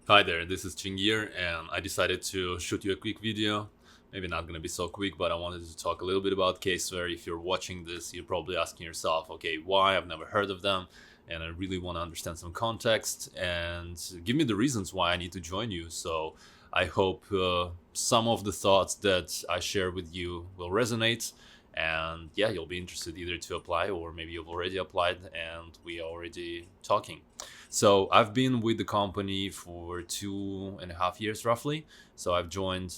Hi there, this is Chingir, and I decided to shoot you a quick video. Maybe not gonna be so quick, but I wanted to talk a little bit about Caseware. If you're watching this, you're probably asking yourself, okay, why? I've never heard of them, and I really want to understand some context and give me the reasons why I need to join you. So I hope some of the thoughts that I share with you will resonate, and yeah, you'll be interested either to apply or maybe you've already applied and we are already talking. So I've been with the company for 2.5 years roughly. So I've joined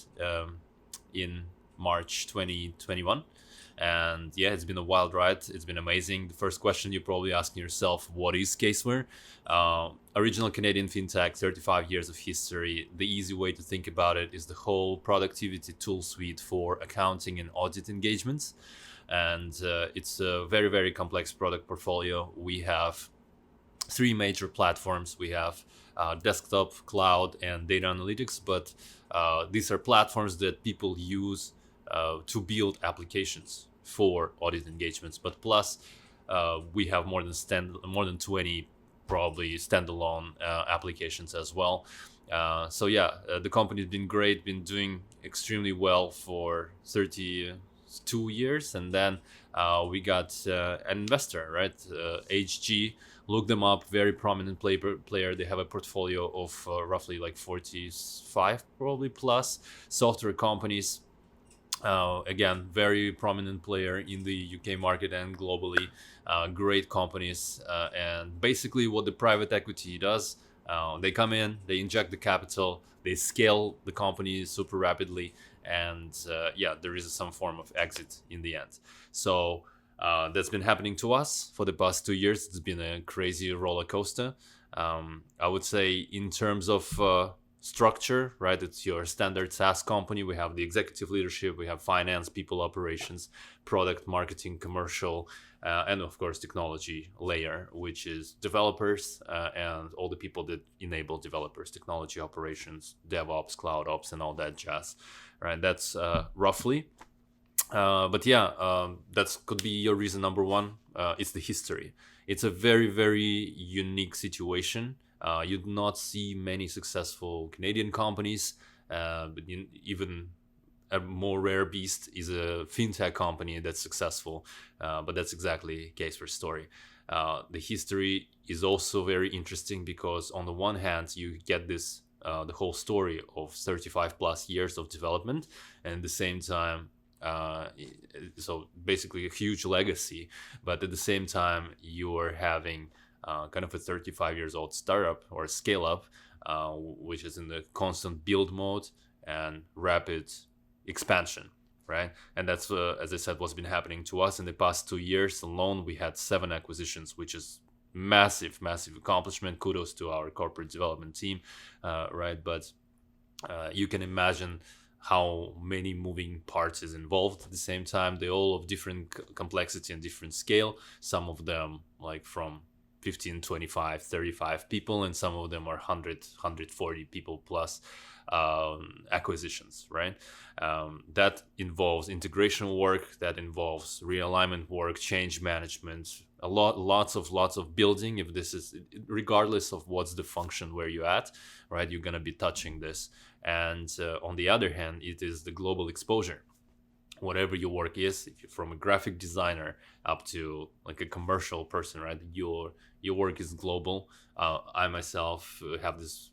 in March 2021. And yeah, it's been a wild ride. It's been amazing. The first question you're probably asking yourself, what is Caseware? Original Canadian fintech, 35 years of history. The easy way to think about it is the whole productivity tool suite for accounting and audit engagements. And it's a very, very complex product portfolio. We have three major platforms. We have desktop, cloud, and data analytics, but these are platforms that people use to build applications for audit engagements. But plus, we have more than 20 probably standalone applications as well. So yeah, the company's been great, been doing extremely well for 32 years, and then we got an investor, right? HG. Look them up. Very prominent player. They have a portfolio of roughly like 45 probably plus software companies. Again, very prominent player in the UK market and globally. Great companies. And basically, what the private equity does, they come in, they inject the capital, they scale the company super rapidly, and yeah, there is some form of exit in the end. So that's been happening to us for the past 2 years. It's been a crazy roller coaster. I would say, in terms of structure, right? It's your standard SaaS company. We have the executive leadership, we have finance, people operations, product marketing, commercial, and of course technology layer, which is developers and all the people that enable developers, technology operations, DevOps, cloud ops, and all that jazz. Right? That's roughly. But yeah, that could be your reason number one. It's the history. It's a very, very unique situation. You do not see many successful Canadian companies, but even a more rare beast is a fintech company that's successful. But that's exactly Caseware's story. The history is also very interesting because, on the one hand, you get this the whole story of 35 plus years of development, and at the same time, so basically a huge legacy. But at the same time, you are having kind of a 35 years old startup or scale up, which is in the constant build mode and rapid expansion, right? And that's, as I said, what's been happening to us in the past 2 years alone. We had 7 acquisitions, which is massive, massive accomplishment. Kudos to our corporate development team, right? But you can imagine how many moving parts is involved at the same time. They all of different complexity and different scale. Some of them like from 15, 25, 35 people, and some of them are 140 people plus acquisitions, right? That involves integration work, that involves realignment work, change management, lots of building. If this is, regardless of what's the function where you're at, right, you're gonna be touching this. And on the other hand, it is the global exposure. Whatever your work is, if you're from a graphic designer up to like a commercial person, right, your work is global. I myself have this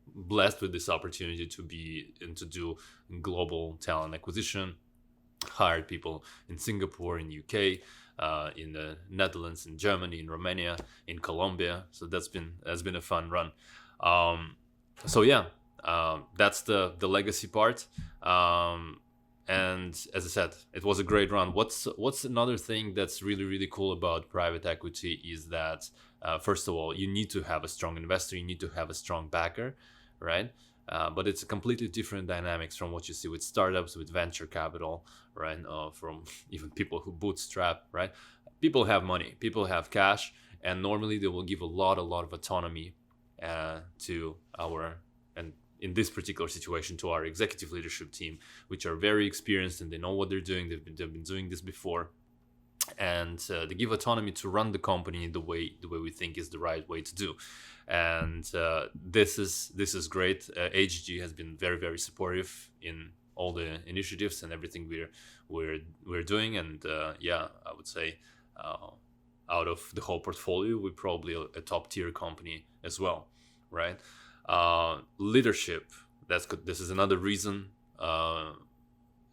blessed with this opportunity to be and to do global talent acquisition, hired people in Singapore, in UK, in the Netherlands, in Germany, in Romania, in Colombia. So that's been a fun run. So yeah, that's the legacy part. And as I said, it was a great run. What's another thing that's really, really cool about private equity is that, first of all, you need to have a strong investor, you need to have a strong backer, right? But it's a completely different dynamics from what you see with startups, with venture capital, right? From even people who bootstrap, right? People have money, people have cash, and normally they will give a lot of autonomy to our, and in this particular situation, to our executive leadership team, which are very experienced and they know what they're doing. They've been doing this before, and they give autonomy to run the company the way we think is the right way to do. and this is great. HG has been very very supportive in all the initiatives and everything we're doing, and yeah, I would say uh, out of the whole portfolio, we're probably a top tier company as well, right? Leadership. This is another reason.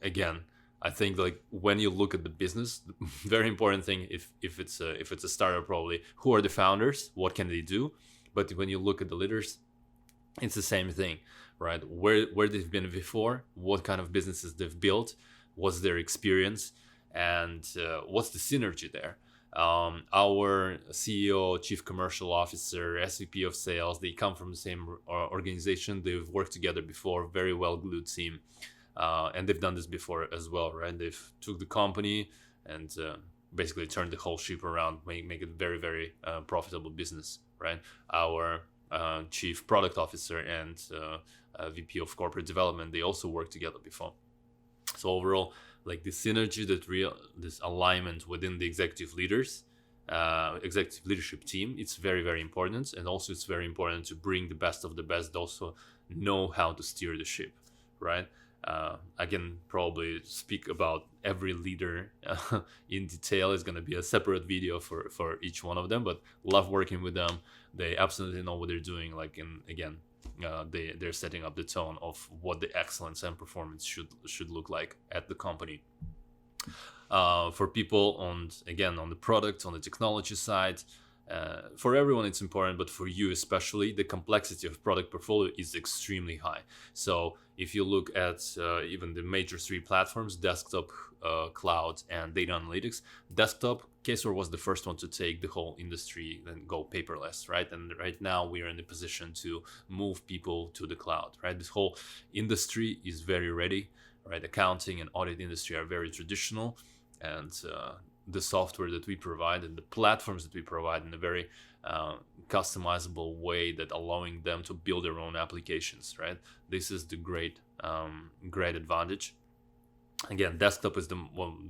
Again, I think like when you look at the business, the very important thing, if it's a startup, probably who are the founders, what can they do, but when you look at the leaders, it's the same thing, right? Where they've been before, what kind of businesses they've built, what's their experience, and what's the synergy there. Our CEO, Chief Commercial Officer, SVP of Sales, they come from the same organization. They've worked together before, very well glued team, and they've done this before as well, right? They've took the company and basically turned the whole ship around, make it very very profitable business, right? Our Chief Product Officer and VP of Corporate Development, they also worked together before. So overall, like this synergy, this alignment within the executive executive leadership team, it's very very important, and also it's very important to bring the best of the best. Also know how to steer the ship, right? I can probably speak about every leader in detail. It's going to be a separate video for each one of them, but love working with them. They absolutely know what they're doing. Like, and again, they're setting up the tone of what the excellence and performance should look like at the company. For people on the product, on the technology side, for everyone it's important, but for you especially, the complexity of product portfolio is extremely high. So if you look at even the major three platforms, desktop, cloud, and data analytics, desktop, Caseware was the first one to take the whole industry and go paperless, right? And right now we are in the position to move people to the cloud, right? This whole industry is very ready, right? Accounting and audit industry are very traditional, and the software that we provide and the platforms that we provide in a very customizable way, that allowing them to build their own applications, right? This is the great advantage. Again, desktop is the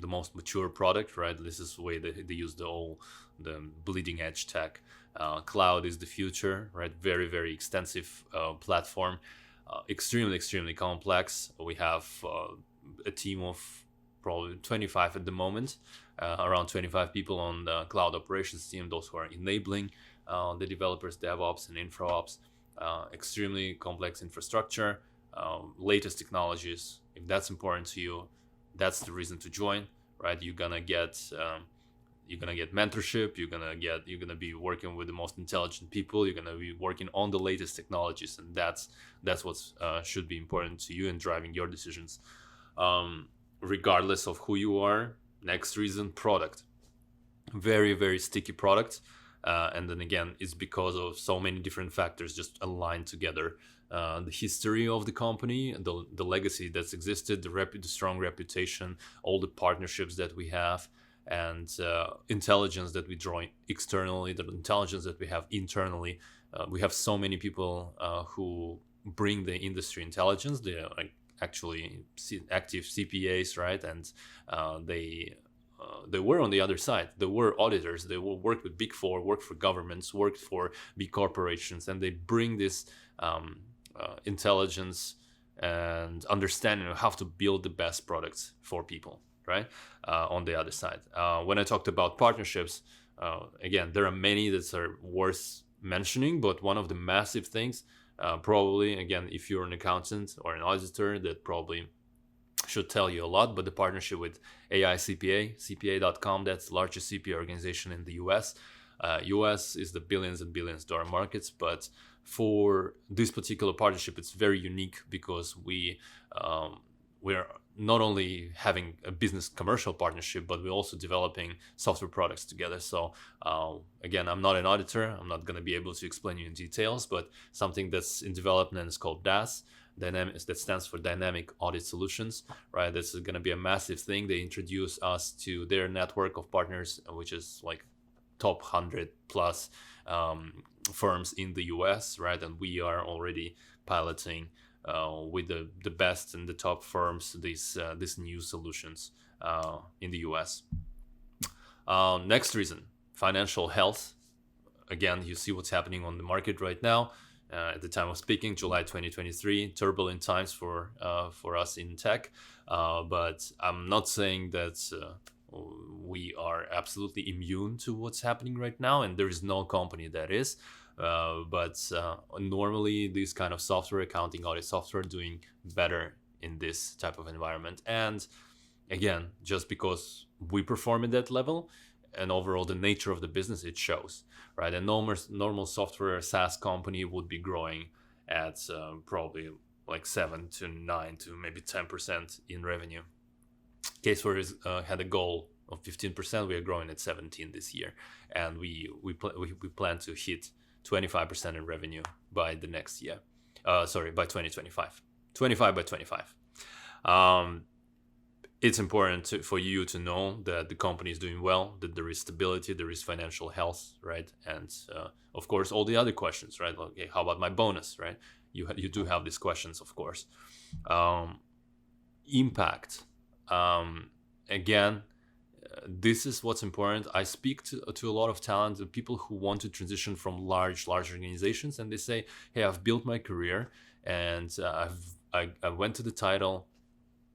most mature product, right? This is the way they use the bleeding edge tech. Cloud is the future, right? Very very extensive platform, extremely complex. We have a team of probably 25 at the moment, around 25 people on the cloud operations team, those who are enabling the developers, DevOps and InfraOps. Extremely complex infrastructure, latest technologies. If that's important to you, that's the reason to join, right? You're gonna get mentorship. You're gonna be working with the most intelligent people. You're gonna be working on the latest technologies, and that's what should be important to you in driving your decisions, regardless of who you are. Next reason, product. Very very sticky product, and then again, it's because of so many different factors just aligned together. The history of the company, the legacy that's existed, the strong reputation, all the partnerships that we have, and intelligence that we draw externally, the intelligence that we have internally. We have so many people who bring the industry intelligence. They are like actually active CPAs, right? And they were on the other side. They were auditors. They will work with Big Four, work for governments, worked for big corporations, and they bring this intelligence and understanding of how to build the best products for people, right? On the other side, when I talked about partnerships, again, there are many that are worth mentioning, but one of the massive things, probably, again, if you're an accountant or an auditor, that probably should tell you a lot, but the partnership with AI CPA, CPA.com, that's the largest CPA organization in the US. US is the billions and billions dollar markets, but for this particular partnership, it's very unique because we're not only having a business commercial partnership, but we're also developing software products together. So again, I'm not an auditor. I'm not going to be able to explain you in details, but something that's in development is called DAS. That stands for Dynamic Audit Solutions, right? This is going to be a massive thing. They introduce us to their network of partners, which is like top 100 plus firms in the US, right? And we are already piloting with the best and the top firms these new solutions in the US. Next reason, financial health. again, you see what's happening on the market right now. At the time of speaking, July 2023, turbulent times for us in tech. But I'm not saying that we are absolutely immune to what's happening right now, and there is no company that is. But normally, these kind of software, accounting, audit software, doing better in this type of environment. And again, just because we perform at that level, and overall the nature of the business, it shows, right? A normal software SaaS company would be growing at probably like 7 to 9 to maybe 10% in revenue. Caseware had a goal of 15%. We are growing at 17 this year, and we plan to hit 25% in revenue by the next year. By 2025. 25 by 25. It's important for you to know that the company is doing well, that there is stability, there is financial health, right? And of course, all the other questions, right? Okay, how about my bonus, right? You do have these questions, of course. Impact. Again, this is what's important. I speak to a lot of talented people who want to transition from large organizations, and they say, hey, I've built my career, and I went to the title,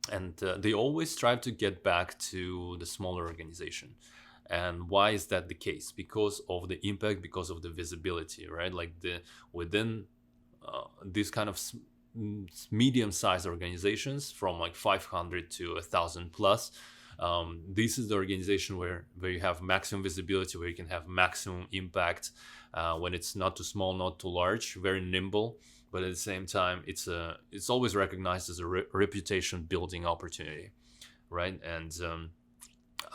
and they always strive to get back to the smaller organization. And why is that the case? Because of the impact, because of the visibility, right? Like within these kind of medium-sized organizations, from like 500 to 1,000 plus, this is the organization where you have maximum visibility, where you can have maximum impact, when it's not too small, not too large, very nimble. But at the same time, it's always recognized as a reputation building opportunity, right? And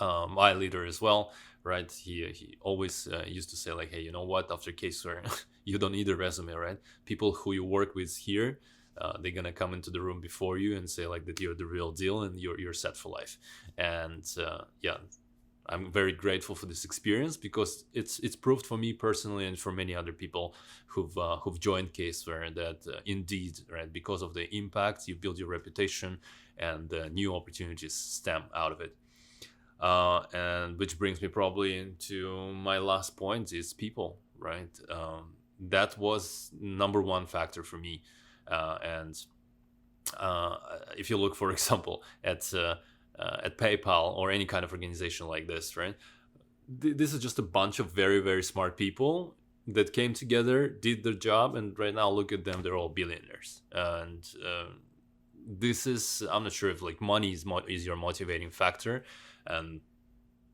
my leader as well, right? He always used to say like, hey, you know what? After Caseware, you don't need a resume, right? People who you work with here, they're gonna come into the room before you and say like that you're the real deal and you're set for life. And yeah. I'm very grateful for this experience, because it's proved for me personally and for many other people who've joined Caseware that indeed, right, because of the impact, you build your reputation, and new opportunities stem out of it. And which brings me probably into my last point, is people, right? That was number one factor for me. And if you look, for example, at PayPal or any kind of organization like this, right? This is just a bunch of very, very smart people that came together, did their job, and right now look at them, they're all billionaires. And this is, I'm not sure if like money is your motivating factor, and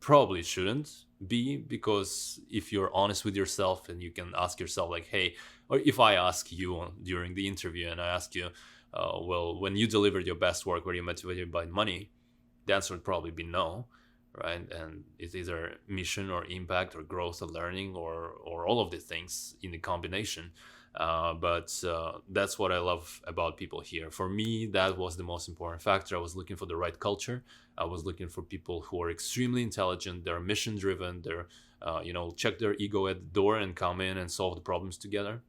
probably shouldn't be, because if you're honest with yourself and you can ask yourself like, hey, or if I ask you during the interview and I ask you, well, when you delivered your best work, were you motivated by money? The answer would probably be no, right? And it's either mission or impact or growth or learning or all of the things in the combination. But that's what I love about people here. For me, that was the most important factor. I was looking for the right culture. I was looking for people who are extremely intelligent, they're mission driven, they're check their ego at the door and come in and solve the problems together.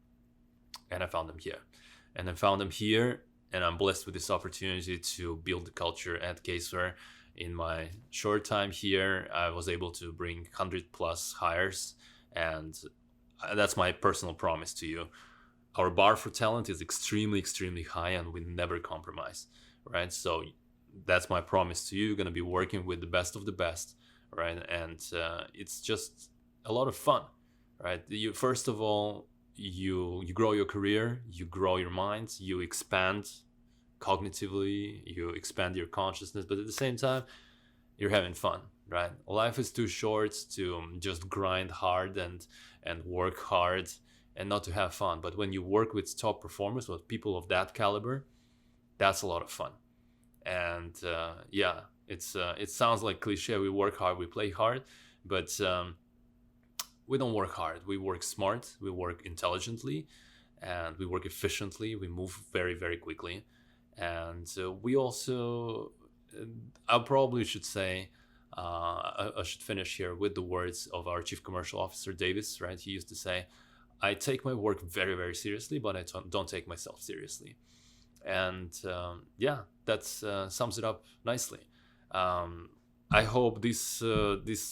And I found them here. And I'm blessed with this opportunity to build the culture at Caseware. In my short time here, I was able to bring 100 plus hires, and that's my personal promise to you. Our bar for talent is extremely, extremely high, and we never compromise, right? So that's my promise to you. You're going to be working with the best of the best, right? And it's just a lot of fun, right? First of all, you grow your career, you grow your mind, you expand cognitively, you expand your consciousness, but at the same time, you're having fun, right? Life is too short to just grind hard and work hard and not to have fun. But when you work with top performers, with people of that caliber, that's a lot of fun. And it sounds like cliche. We work hard, we play hard, but we don't work hard. We work smart, we work intelligently, and we work efficiently. We move very, very quickly. And we also, I probably should say, I should finish here with the words of our Chief Commercial Officer, Davis, right? He used to say, I take my work very, very seriously, but I don't take myself seriously. And that sums it up nicely. I hope these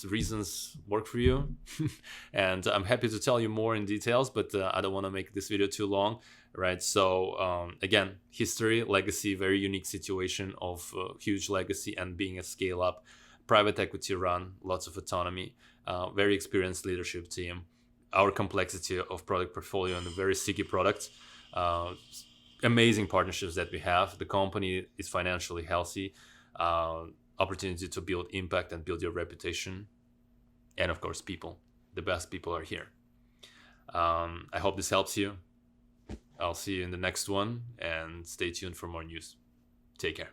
reasons work for you, and I'm happy to tell you more in details. But I don't want to make this video too long, right? So again, history, legacy, very unique situation of huge legacy and being a scale up, private equity run, lots of autonomy, very experienced leadership team, our complexity of product portfolio and a very sticky product. Uh, Amazing partnerships that we have. The company is financially healthy. Opportunity to build impact and build your reputation, and of course people, the best people are here. I hope this helps you. I'll see you in the next one, and stay tuned for more news. Take care.